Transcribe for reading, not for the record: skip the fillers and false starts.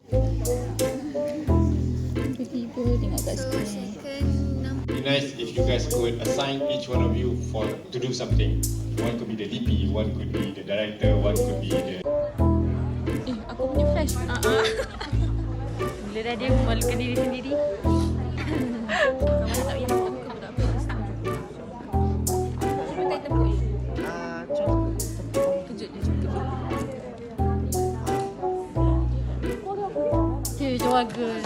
Tiba-tiba tengok kat sini. Be nice if you guys could assign each one of you to do something. One could be the DP, one could be the director, one could be the... Aku punya flash. Bila dah dia memalukan diri sendiri. Kamu tak payah aku ke budak apa. Cuba tak tepuk je. Kejut dia juga. Okay, jawaga.